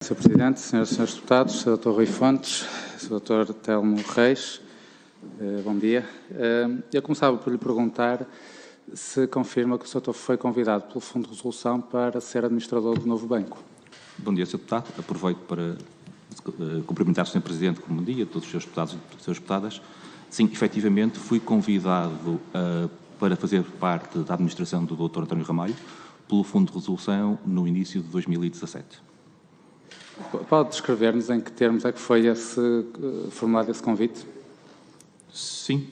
Sr. Presidente, Senhoras e Senhores Deputados, Sr. Dr. Rui Fontes, Sr. Dr. Telmo Reis, bom dia. Eu começava por lhe perguntar se confirma que o Sr. Dr. foi convidado pelo Fundo de Resolução para ser administrador do novo banco. Bom dia, Sr. Deputado. Aproveito para cumprimentar o Sr. Presidente, como bom dia, todos os seus deputados e as suas deputadas. Sim, efetivamente, fui convidado para fazer parte da administração do Dr. António Ramalho pelo Fundo de Resolução no início de 2017. Pode descrever-nos em que termos é que foi formulado esse convite? Sim,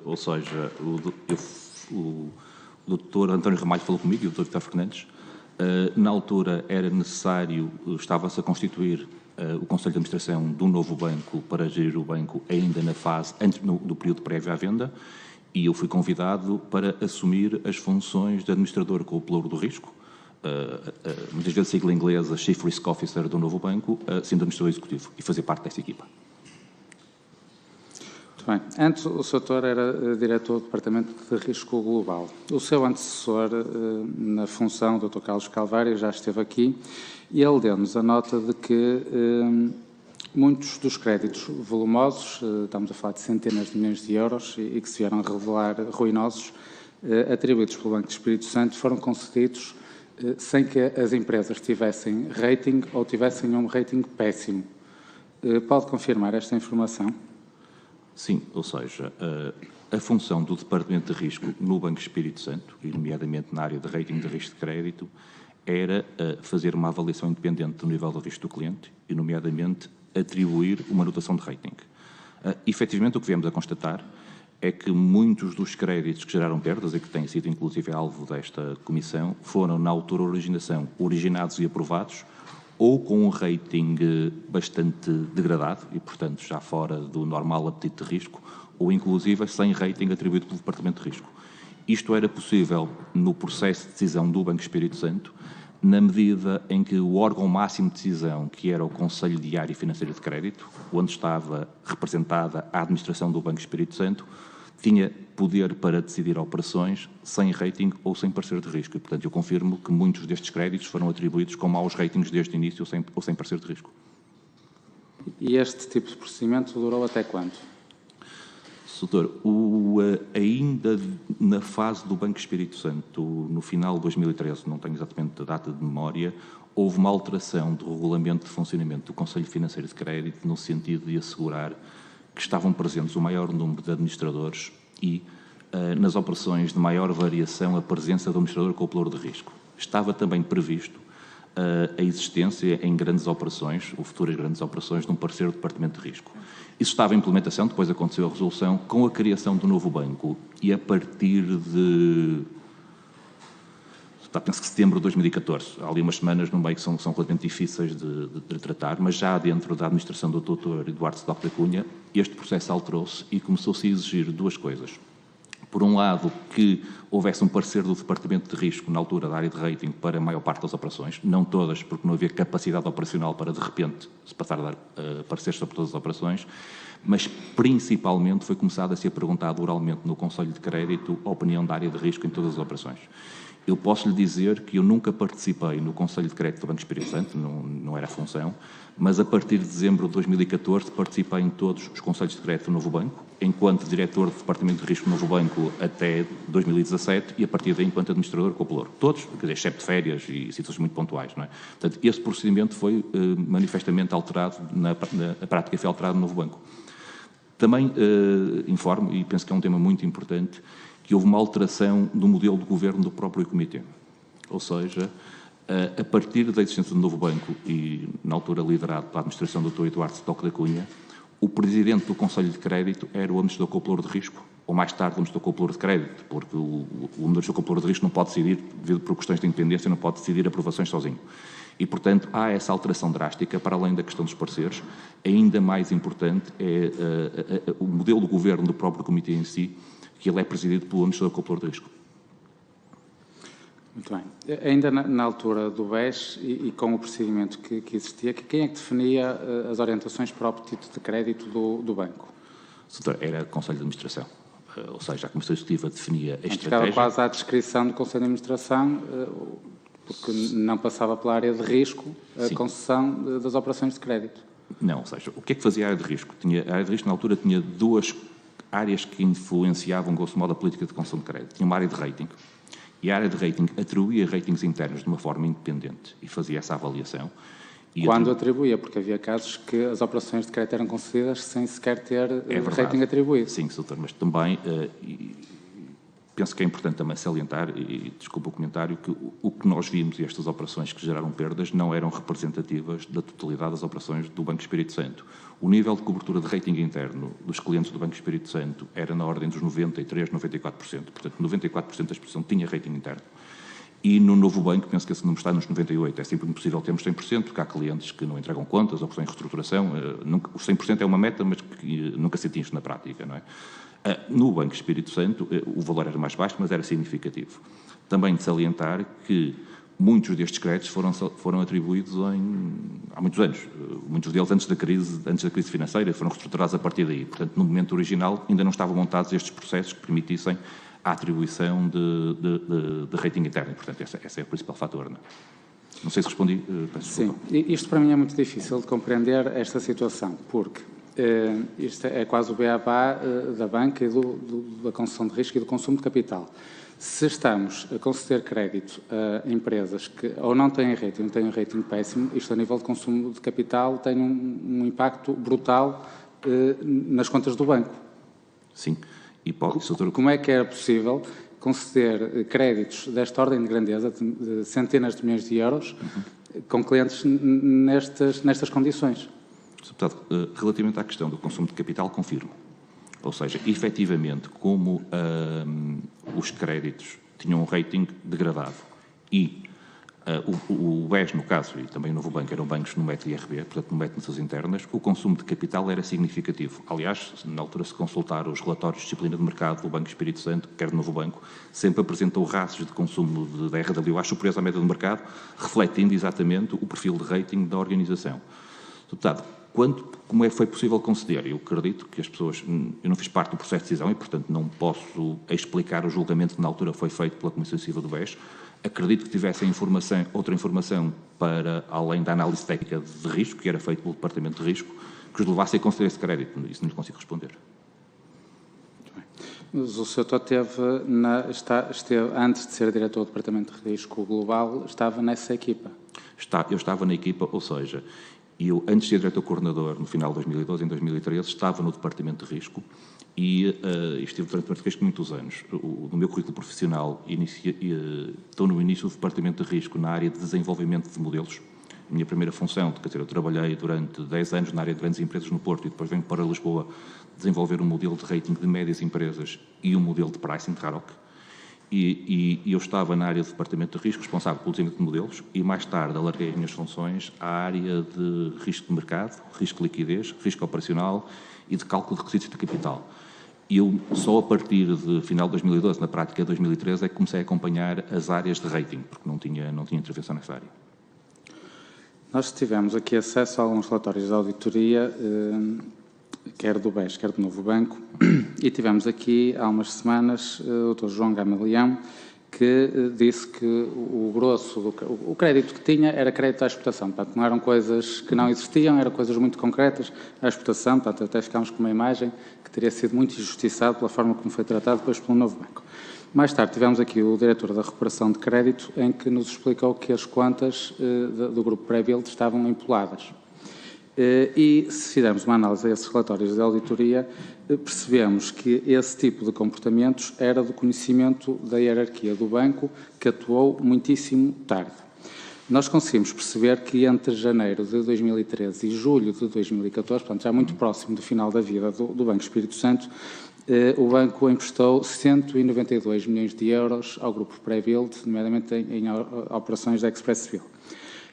ou seja, o Dr. António Ramalho falou comigo e o Dr. Vitor Fernandes. Na altura era necessário, estava-se a constituir o Conselho de Administração do novo banco para gerir o banco ainda na fase, antes do período prévio à venda, e eu fui convidado para assumir as funções de administrador com o pelouro do risco, muitas vezes a sigla inglesa Chief Risk Officer do novo banco, sendo administrador executivo e fazer parte dessa equipa. Muito bem. Antes, o Sr. Dr. era diretor do Departamento de Risco Global. O seu antecessor na função, o Dr. Carlos Calvário, já esteve aqui e ele deu-nos a nota de que muitos dos créditos volumosos, estamos a falar de centenas de milhões de euros e que se vieram a revelar ruinosos, atribuídos pelo Banco de Espírito Santo, foram concedidos sem que as empresas tivessem rating ou tivessem um rating péssimo. Pode confirmar esta informação? Sim, ou seja, a função do Departamento de Risco no Banco de Espírito Santo, e nomeadamente na área de rating de risco de crédito, era fazer uma avaliação independente do nível de risco do cliente e, nomeadamente, atribuir uma notação de rating. Efetivamente, o que viemos a constatar é que muitos dos créditos que geraram perdas e que têm sido, inclusive, alvo desta comissão, foram, na altura de originação, originados e aprovados ou com um rating bastante degradado e, portanto, já fora do normal apetite de risco, ou, inclusive, sem rating atribuído pelo Departamento de Risco. Isto era possível no processo de decisão do Banco Espírito Santo, na medida em que o órgão máximo de decisão, que era o Conselho Diário e Financeiro de Crédito, onde estava representada a administração do Banco Espírito Santo, tinha poder para decidir operações sem rating ou sem parecer de risco. E, portanto, eu confirmo que muitos destes créditos foram atribuídos com maus ratings desde o início ou sem parecer de risco. E este tipo de procedimento durou até quando? Doutor, ainda na fase do Banco Espírito Santo, no final de 2013, não tenho exatamente a data de memória, houve uma alteração do regulamento de funcionamento do Conselho Financeiro de Crédito no sentido de assegurar que estavam presentes o maior número de administradores e, nas operações de maior variação, a presença do administrador com o pelouro de risco. Estava também previsto a existência em grandes operações, ou futuras grandes operações, de um parecer do Departamento de Risco. Isso estava em implementação, depois aconteceu a resolução, com a criação do novo banco e a partir de, penso que setembro de 2014, há ali umas semanas no meio que são relativamente difíceis de tratar, mas já dentro da administração do Dr. Eduardo Sedóquio da Cunha, este processo alterou-se e começou-se a exigir duas coisas. Por um lado, que houvesse um parecer do Departamento de Risco, na altura da área de rating, para a maior parte das operações, não todas, porque não havia capacidade operacional para, de repente, se passar a dar pareceres sobre todas as operações, mas principalmente foi começado a ser perguntado oralmente no Conselho de Crédito a opinião da área de risco em todas as operações. Eu posso lhe dizer que eu nunca participei no Conselho de Crédito do Banco Espírito Santo, não era a função, mas a partir de dezembro de 2014 participei em todos os Conselhos de Crédito do novo banco, enquanto diretor do Departamento de Risco do novo banco até 2017 e a partir daí enquanto administrador com o pelouro. Todos, quer dizer, exceto de férias e situações muito pontuais, não é? Portanto, esse procedimento foi manifestamente alterado, a prática foi alterada no novo banco. Também informo, e penso que é um tema muito importante, que houve uma alteração do modelo de governo do próprio comitê. Ou seja, a partir da existência do novo banco e, na altura, liderado pela administração do Dr. Eduardo Sedóquio da Cunha, o presidente do Conselho de Crédito era o administrador com o pelouro de risco, ou mais tarde o administrador com o pelouro de crédito, porque o administrador com o pelouro de risco não pode decidir, devido por questões de independência, não pode decidir aprovações sozinho. E, portanto, há essa alteração drástica, para além da questão dos parceiros. Ainda mais importante é o modelo de governo do próprio comitê em si, que ele é presidido pelo administrador com o pelouro de risco. Muito bem. Ainda na altura do BES e com o procedimento que existia, quem é que definia as orientações para o apetite de crédito do banco? Era o Conselho de Administração. Ou seja, a Comissão Executiva definia a estratégia. Ficava quase à descrição do Conselho de Administração porque não passava pela área de risco a Sim. concessão das operações de crédito. Não, ou seja, o que é que fazia a área de risco? A área de risco, na altura, tinha duas áreas que influenciavam, grosso modo, a política de concessão de crédito. Tinha uma área de rating, e a área de rating atribuía ratings internos de uma forma independente e fazia essa avaliação. Quando atribuía, porque havia casos que as operações de crédito eram concedidas sem sequer ter rating atribuído. Sim, doutor, mas também penso que é importante também salientar, e desculpa o comentário, que o que nós vimos e estas operações que geraram perdas não eram representativas da totalidade das operações do Banco Espírito Santo. O nível de cobertura de rating interno dos clientes do Banco Espírito Santo era na ordem dos 93%, 94%. Portanto, 94% da exposição tinha rating interno. E no novo banco, penso que esse número está nos 98%. É sempre impossível termos 100%, porque há clientes que não entregam contas ou que estão em reestruturação. O 100% é uma meta, mas que nunca se atinge na prática, não é? No Banco Espírito Santo, o valor era mais baixo, mas era significativo. Também de salientar que muitos destes créditos foram atribuídos há muitos anos. Muitos deles antes da crise financeira, foram reestruturados a partir daí. Portanto, no momento original, ainda não estavam montados estes processos que permitissem a atribuição de rating interno. Portanto, esse é o principal fator. Não sei se respondi. Sim, isto para mim é muito difícil de compreender esta situação, porque isto é quase o beabá da banca e da concessão de risco e do consumo de capital. Se estamos a conceder crédito a empresas que ou não têm rating péssimo, isto a nível de consumo de capital tem um impacto brutal nas contas do banco. Sim. Como é que era possível conceder créditos desta ordem de grandeza, de centenas de milhões de euros, com clientes nestas condições? Deputado, relativamente à questão do consumo de capital, confirmo. Ou seja, efetivamente, como os créditos tinham um rating degradado e o BES, no caso, e também o Novo Banco, eram bancos no método IRB, portanto no método de suas internas, o consumo de capital era significativo. Aliás, na altura, se consultar os relatórios de disciplina de mercado do Banco Espírito Santo, quer do Novo Banco, sempre apresentou ratios de consumo da RWA superiores à média do mercado, refletindo exatamente o perfil de rating da organização. Deputado, como é que foi possível conceder? Eu acredito que as pessoas... Eu não fiz parte do processo de decisão e, portanto, não posso explicar o julgamento que na altura foi feito pela Comissão Executiva do BES. Acredito que tivessem outra informação para, além da análise técnica de risco, que era feito pelo Departamento de Risco, que os levasse a conceder esse crédito. Isso não lhe consigo responder. Mas o Sr. esteve, antes de ser diretor do Departamento de Risco Global, estava nessa equipa? Eu estava na equipa, ou seja... Eu, antes de ser diretor-coordenador, no final de 2012, em 2013, estava no Departamento de Risco e estive durante o Departamento de Risco muitos anos. No meu currículo profissional, estou no início do Departamento de Risco na área de desenvolvimento de modelos. A minha primeira função, quer dizer, eu trabalhei durante 10 anos na área de grandes empresas no Porto e depois venho para Lisboa desenvolver um modelo de rating de médias empresas e um modelo de pricing de RAROC. E eu estava na área do Departamento de Risco, responsável pelo desenho de modelos, e mais tarde alarguei as minhas funções à área de risco de mercado, risco de liquidez, risco operacional e de cálculo de requisitos de capital. E eu, só a partir de final de 2012, na prática de 2013, é que comecei a acompanhar as áreas de rating, porque não tinha intervenção nessa área. Nós tivemos aqui acesso a alguns relatórios de auditoria, quer do BES, quer do Novo Banco, e tivemos aqui, há umas semanas, o Dr. João Gamaleão, que disse que o grosso, o crédito que tinha era crédito à exportação. Portanto, não eram coisas que não existiam, eram coisas muito concretas à exportação. Portanto, até ficámos com uma imagem que teria sido muito injustiçado pela forma como foi tratado depois pelo Novo Banco. Mais tarde tivemos aqui o diretor da recuperação de crédito, em que nos explicou que as contas do grupo pré-build estavam empoladas. E se fizermos uma análise a esses relatórios de auditoria, percebemos que esse tipo de comportamentos era do conhecimento da hierarquia do banco, que atuou muitíssimo tarde. Nós conseguimos perceber que entre janeiro de 2013 e julho de 2014, portanto já muito próximo do final da vida do Banco Espírito Santo, o banco emprestou 192 milhões de euros ao grupo pré-build, nomeadamente em operações da Expressville,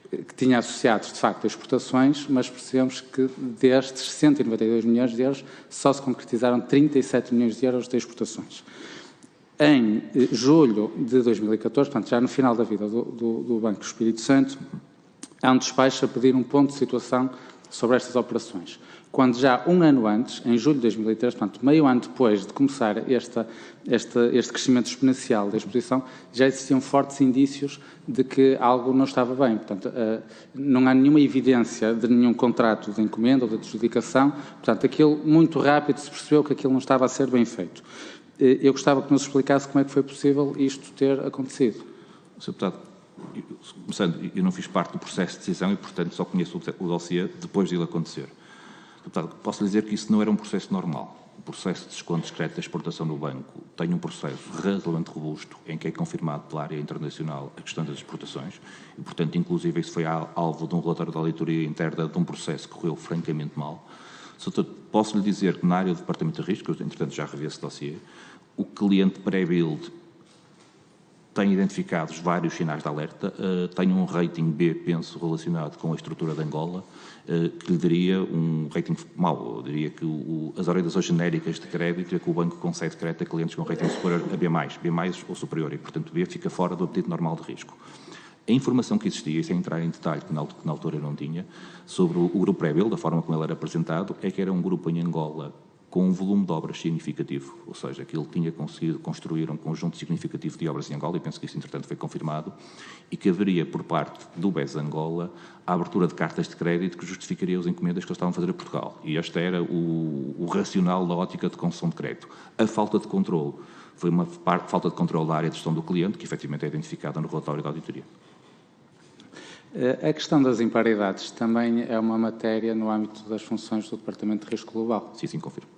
que tinha associados, de facto, a exportações, mas percebemos que destes 192 milhões de euros só se concretizaram 37 milhões de euros de exportações. Em julho de 2014, portanto, já no final da vida do Banco Espírito Santo, há um despacho a pedir um ponto de situação sobre estas operações, quando já um ano antes, em julho de 2013, portanto, meio ano depois de começar este crescimento exponencial da exposição, já existiam fortes indícios de que algo não estava bem. Portanto, não há nenhuma evidência de nenhum contrato de encomenda ou de adjudicação. Portanto, aquilo muito rápido se percebeu que aquilo não estava a ser bem feito. Eu gostava que nos explicasse como é que foi possível isto ter acontecido. Sr. Deputado, começando, eu não fiz parte do processo de decisão e, portanto, só conheço o dossiê depois de ele acontecer. Deputado, posso lhe dizer que isso não era um processo normal. O processo de desconto discreto da exportação no banco tem um processo razoavelmente robusto em que é confirmado pela área internacional a questão das exportações e, portanto, inclusive isso foi alvo de um relatório de auditoria interna de um processo que correu francamente mal. Posso lhe dizer que na área do Departamento de Risco, eu, entretanto, já revi esse dossiê, o cliente pré-build tem identificados vários sinais de alerta, tem um rating B, penso, relacionado com a estrutura de Angola, que lhe daria um rating mau. Eu diria que as orientações genéricas de crédito é que o banco concede crédito a clientes com rating superior a B+, B+, ou superior, e, portanto, B fica fora do apetite normal de risco. A informação que existia, sem entrar em detalhe, que na altura eu não tinha, sobre o grupo pré-build, da forma como ele era apresentado, é que era um grupo em Angola com um volume de obras significativo, ou seja, que ele tinha conseguido construir um conjunto significativo de obras em Angola, e penso que isso, entretanto, foi confirmado, e que haveria, por parte do BES Angola, a abertura de cartas de crédito que justificaria as encomendas que eles estavam a fazer a Portugal. E este era o racional da ótica de concessão de crédito. A falta de controle foi uma falta de controle da área de gestão do cliente, que efetivamente é identificada no relatório da auditoria. A questão das imparidades também é uma matéria no âmbito das funções do Departamento de Risco Global. Sim, confirmo.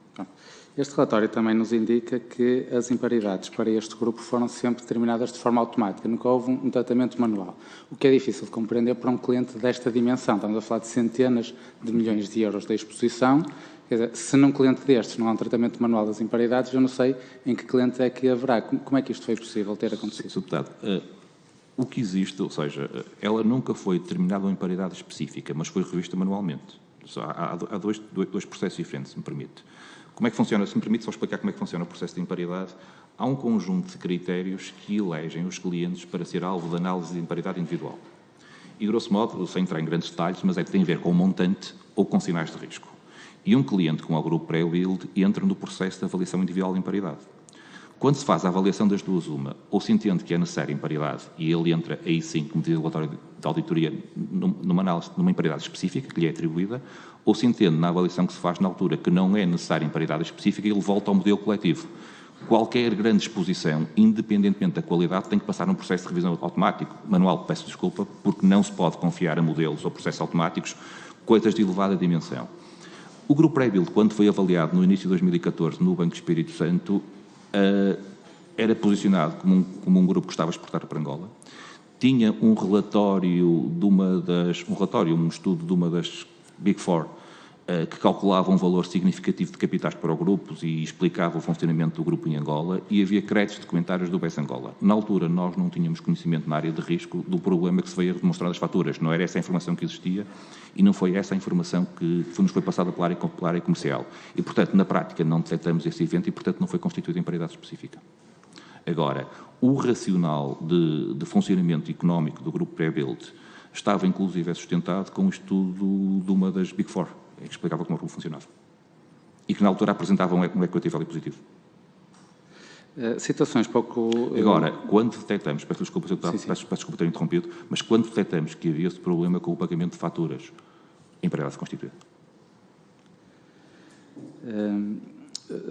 Este relatório também nos indica que as imparidades para este grupo foram sempre determinadas de forma automática, nunca houve um tratamento manual, o que é difícil de compreender para um cliente desta dimensão. Estamos a falar de centenas de milhões de euros da exposição. Quer dizer, se num cliente destes não há um tratamento manual das imparidades, eu não sei em que cliente é que haverá. Como é que isto foi possível ter acontecido? Sr. Deputado, o que existe, ou seja, ela nunca foi determinada uma imparidade específica, mas foi revista manualmente. Há dois processos diferentes, se me permite. Como é que funciona? Se me permite só explicar como é que funciona o processo de imparidade, há um conjunto de critérios que elegem os clientes para ser alvo de análise de imparidade individual. E, grosso modo, sem entrar em grandes detalhes, mas é que tem a ver com o montante ou com sinais de risco. E um cliente com o grupo pré-build entra no processo de avaliação individual de imparidade. Quando se faz a avaliação das duas, ou se entende que é necessária imparidade, e ele entra aí sim, como diz o relatório de auditoria, numa análise, numa imparidade específica que lhe é atribuída, ou se entende na avaliação que se faz na altura que não é necessária imparidade específica, ele volta ao modelo coletivo. Qualquer grande exposição, independentemente da qualidade, tem que passar num processo de revisão automático. Manual, peço desculpa, porque não se pode confiar a modelos ou processos automáticos coisas de elevada dimensão. O grupo pré-build, quando foi avaliado no início de 2014 no Banco Espírito Santo, era posicionado como um grupo que estava a exportar para Angola, tinha um relatório um estudo de uma das Big Four, que calculava um valor significativo de capitais para o grupo e explicava o funcionamento do grupo em Angola, e havia créditos documentários do BES Angola. Na altura, nós não tínhamos conhecimento na área de risco do problema que se veio a demonstrar nas faturas. Não era essa a informação que existia e não foi essa a informação que nos foi passada pela área comercial. E, portanto, na prática, não detectamos esse evento e, portanto, não foi constituída imparidade específica. Agora, o racional de funcionamento económico do grupo pré-build estava, inclusive, sustentado com um estudo de uma das Big Four, que explicava como o grupo funcionava. E que, na altura, apresentava um equity value positivo. Situações pouco... Agora, quando detectamos, peço desculpa ter interrompido, mas quando detectamos que havia esse problema com o pagamento de faturas, imparidade constituída.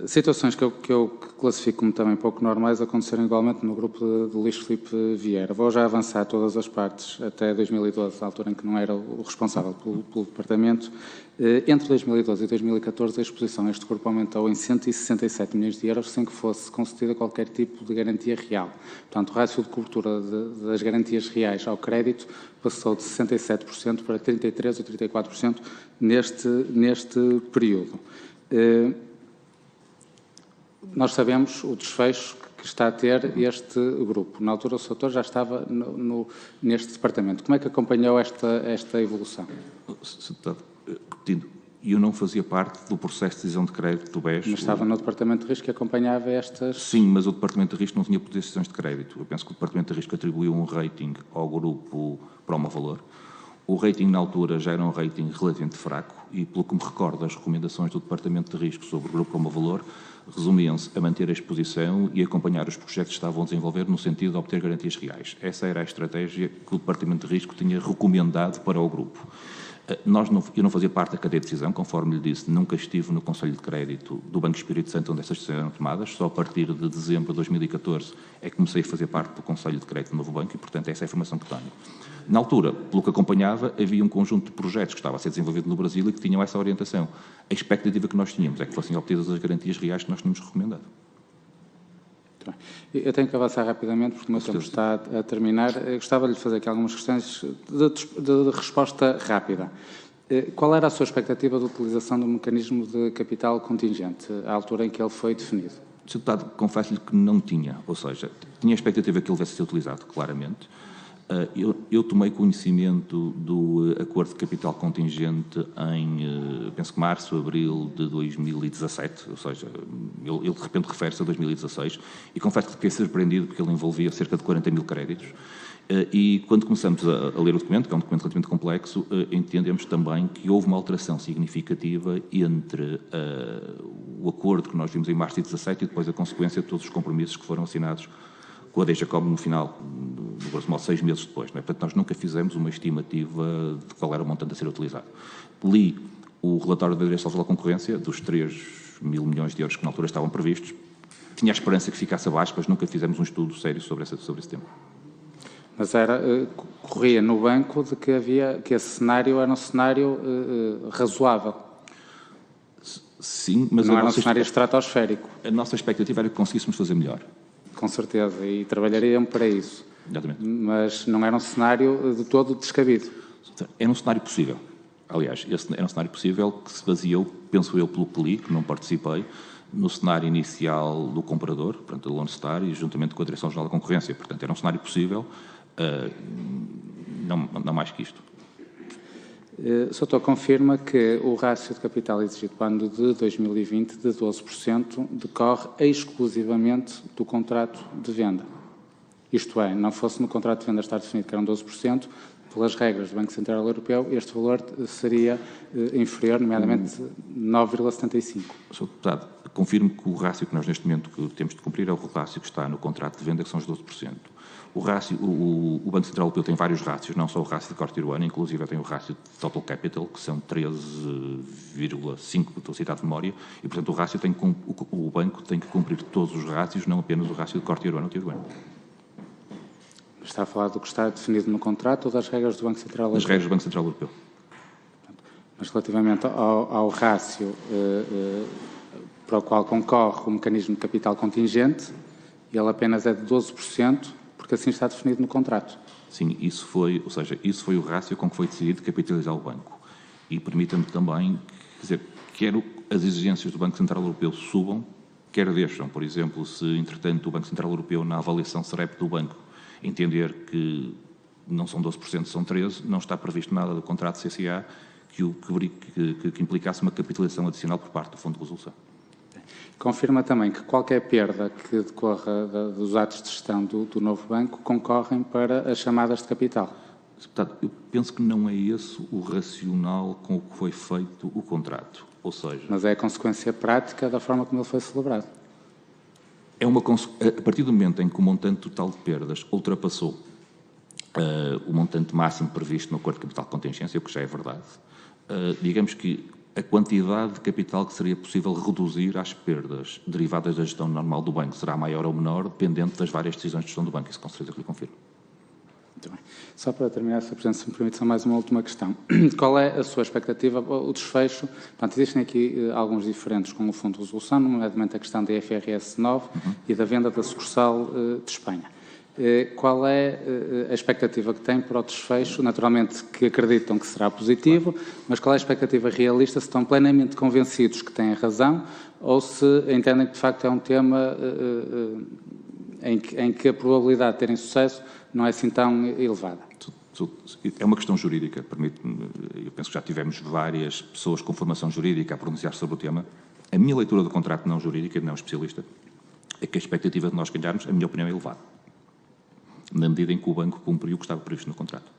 Situações que eu classifico como também pouco normais aconteceram igualmente no grupo de Luís Filipe Vieira. Vou já avançar todas as partes até 2012, a altura em que não era o responsável pelo departamento. Entre 2012 e 2014, a exposição a este grupo aumentou em 167 milhões de euros sem que fosse concedida qualquer tipo de garantia real. Portanto, o rácio de cobertura das garantias reais ao crédito passou de 67% para 33% ou 34% neste período. Nós sabemos o desfecho que está a ter este grupo. Na altura, o Sr. já estava neste departamento. Como é que acompanhou esta evolução? Eu não fazia parte do processo de decisão de crédito do BES. Mas estava no Departamento de Risco que acompanhava estas... Sim, mas o Departamento de Risco não tinha poder de decisões de crédito. Eu penso que o Departamento de Risco atribuiu um rating ao grupo Promovalor. O rating na altura já era um rating relativamente fraco e, pelo que me recordo, as recomendações do Departamento de Risco sobre o Grupo Como Valor resumiam-se a manter a exposição e acompanhar os projetos que estavam a desenvolver no sentido de obter garantias reais. Essa era a estratégia que o Departamento de Risco tinha recomendado para o grupo. Eu não fazia parte da cadeia de decisão, conforme lhe disse, nunca estive no Conselho de Crédito do Banco Espírito Santo onde essas decisões eram tomadas, só a partir de dezembro de 2014 é que comecei a fazer parte do Conselho de Crédito do novo banco e, portanto, essa é a informação que tenho. Na altura, pelo que acompanhava, havia um conjunto de projetos que estava a ser desenvolvido no Brasil e que tinham essa orientação. A expectativa que nós tínhamos é que fossem obtidas as garantias reais que nós tínhamos recomendado. Eu tenho que avançar rapidamente, porque o meu tempo está a terminar. Eu gostava de lhe fazer aqui algumas questões de resposta rápida. Qual era a sua expectativa de utilização do mecanismo de capital contingente, à altura em que ele foi definido? Sr. Deputado, confesso-lhe que não tinha, ou seja, tinha a expectativa que ele devesse ser utilizado, claramente. Eu tomei conhecimento do acordo de capital contingente em, penso que março, abril de 2017, ou seja, ele de repente refere-se a 2016, e confesso que fiquei surpreendido porque ele envolvia cerca de 40 mil créditos. E quando começamos a ler o documento, que é um documento relativamente complexo, entendemos também que houve uma alteração significativa entre o acordo que nós vimos em março de 2017 e depois a consequência de todos os compromissos que foram assinados com a DGCOM no final, no grosso modo, 6 meses depois. Não é? Portanto, nós nunca fizemos uma estimativa de qual era o montante a ser utilizado. Li o relatório da Direção-Geral da Concorrência, dos 3 mil milhões de euros que na altura estavam previstos. Tinha a esperança que ficasse abaixo, mas nunca fizemos um estudo sério sobre esse tema. Mas corria no banco de que esse cenário era um cenário razoável. Sim, mas não era um cenário estratosférico. A nossa expectativa era que conseguíssemos fazer melhor. Com certeza, e trabalharíamos para isso. Exatamente. Mas não era um cenário de todo descabido. Era um cenário possível. Aliás, esse era um cenário possível que se baseou, penso eu, pelo que li, que não participei, no cenário inicial do comprador, portanto, da Lone Star, e juntamente com a Direção-Geral da Concorrência. Portanto, era um cenário possível, não mais que isto. O Sr. confirma que o rácio de capital exigido para o ano de 2020, de 12%, decorre exclusivamente do contrato de venda. Isto é, não fosse no contrato de venda estar definido que eram 12%, pelas regras do Banco Central Europeu, este valor seria inferior, nomeadamente 9,75%. Sr. Deputado, confirmo que o rácio que nós neste momento temos de cumprir é o rácio que está no contrato de venda, que são os 12%. O Banco Central Europeu tem vários rácios, não só o rácio de corte urbano, inclusive tem o rácio de total capital, que são 13,5, estou a citar de memória, e portanto o banco tem que cumprir todos os rácios, não apenas o rácio de corte urbano ou tiruano. Está a falar do que está definido no contrato ou das regras do Banco Central Europeu? Das regras do Banco Central Europeu. Mas relativamente ao rácio para o qual concorre o mecanismo de capital contingente, ele apenas é de 12%, porque assim está definido no contrato. Sim, isso foi o rácio com que foi decidido capitalizar o banco. E permita-me também, quer as exigências do Banco Central Europeu subam, quer deixam. Por exemplo, se, entretanto, o Banco Central Europeu, na avaliação SREP do banco, entender que não são 12%, são 13%, não está previsto nada do contrato de CCA que implicasse uma capitalização adicional por parte do Fundo de Resolução. Confirma também que qualquer perda que decorra dos atos de gestão do novo banco concorrem para as chamadas de capital. Deputado, eu penso que não é esse o racional com o que foi feito o contrato, ou seja... Mas é a consequência prática da forma como ele foi celebrado. A partir do momento em que o montante total de perdas ultrapassou o montante máximo previsto no acordo de capital de contingência, o que já é verdade, digamos que a quantidade de capital que seria possível reduzir às perdas derivadas da gestão normal do banco será maior ou menor, dependente das várias decisões de gestão do banco. Isso com certeza que lhe confirmo. Muito bem. Só para terminar, Sr. Presidente, se me permite só mais uma última questão. Qual é a sua expectativa, o desfecho? Portanto, existem aqui alguns diferentes com o Fundo de Resolução, nomeadamente a questão da IFRS 9 e da venda da sucursal de Espanha. Qual é a expectativa que tem para o desfecho? Naturalmente que acreditam que será positivo, mas qual é a expectativa realista? Se estão plenamente convencidos que têm razão ou se entendem que de facto é um tema em que a probabilidade de terem sucesso não é assim tão elevada? É uma questão jurídica, permite-me, eu penso que já tivemos várias pessoas com formação jurídica a pronunciar sobre o tema. A minha leitura do contrato não jurídica, não especialista, é que a expectativa de nós ganharmos, a minha opinião, é elevada, na medida em que o banco cumpriu o que estava previsto no contrato.